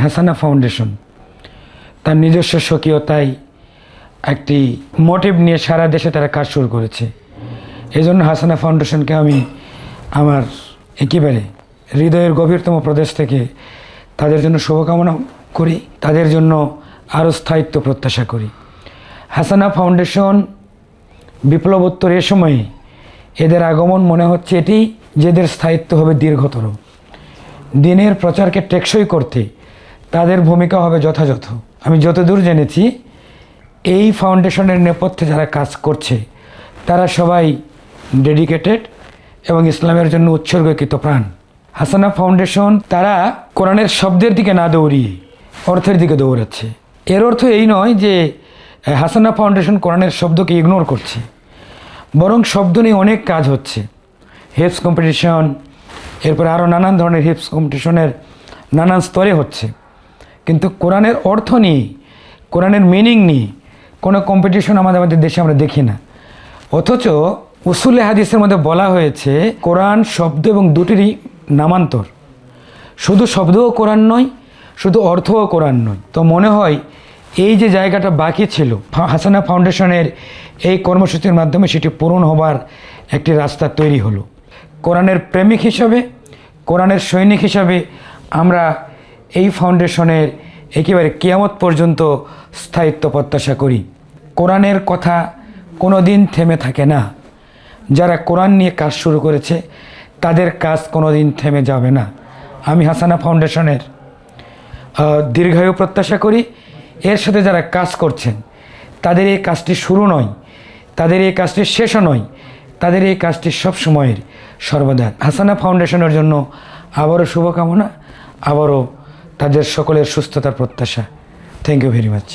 হাসানা ফাউন্ডেশন তার নিজস্ব স্বকীয়তায় একটি মোটিভ নিয়ে সারা দেশে তারা কাজ শুরু করেছে। এই জন্য হাসানা ফাউন্ডেশনকে আমি আমার একেবারে হৃদয়ের গভীরতম প্রদেশ থেকে তাদের জন্য শুভকামনা করি, তাদের জন্য আরও স্থায়িত্ব প্রত্যাশা করি। হাসানা ফাউন্ডেশন বিপ্লবোত্তর এ সময়ে এদের আগমন মনে হচ্ছে এটি যে এদের স্থায়িত্ব হবে দীর্ঘতর। দিনের প্রচারকে টেকসই করতে তাদের ভূমিকা হবে যথাযথ। আমি যতদূর জেনেছি এই ফাউন্ডেশনের নেপথ্যে যারা কাজ করছে তারা সবাই ডেডিকেটেড এবং ইসলামের জন্য উৎসর্গকৃত প্রাণ। হাসানা ফাউন্ডেশন তারা কোরআনের শব্দের দিকে না দৌড়িয়ে অর্থের দিকে দৌড়াচ্ছে। এর অর্থ এই নয় যে হাসানা ফাউন্ডেশন কোরআনের শব্দকে ইগনোর করছে, বরং শব্দ নিয়ে অনেক কাজ হচ্ছে। হিফজ কম্পিটিশন, এরপরে আরও নানান ধরনের হিফজ কম্পিটিশনের নানান স্তরে হচ্ছে, কিন্তু কোরআনের অর্থ নিয়ে, কোরআনের মিনিং নিয়ে কোনো কম্পিটিশন আমাদের দেশে আমরা দেখি না। অথচ উসুলে হাদিসের মধ্যে বলা হয়েছে কোরআন শব্দ এবং দুটিরই নামান্তর। শুধু শব্দও কোরআন নয়, শুধু অর্থও কোরআন নয়। তো মনে হয় এই যে জায়গাটা বাকি ছিল হাসানা ফাউন্ডেশনের এই কর্মসূচির মাধ্যমে সেটি পূরণ হবার একটি রাস্তা তৈরি হলো। কোরআনের প্রেমিক হিসাবে, কোরআনের সৈনিক হিসাবে আমরা এই ফাউন্ডেশনের একেবারে কিয়ামত পর্যন্ত স্থায়িত্ব প্রত্যাশা করি। কোরআনের কথা কোনো দিন থেমে থাকে না। যারা কোরআন নিয়ে কাজ শুরু করেছে তাদের কাজ কোনো দিন থেমে যাবে না। আমি হাসানা ফাউন্ডেশনের দীর্ঘায়ু প্রত্যাশা করি। এর সাথে যারা কাজ করছেন তাদের এই কাজটি শুরু নয়, তাদের এই কাজটি শেষও নয়, তাদের এই কাজটি সবসময়ের সর্বদা। হাসানা ফাউন্ডেশনের জন্য আবারও শুভকামনা, আবারও তাদের সকলের সুস্থতার প্রত্যাশা। Thank you very much.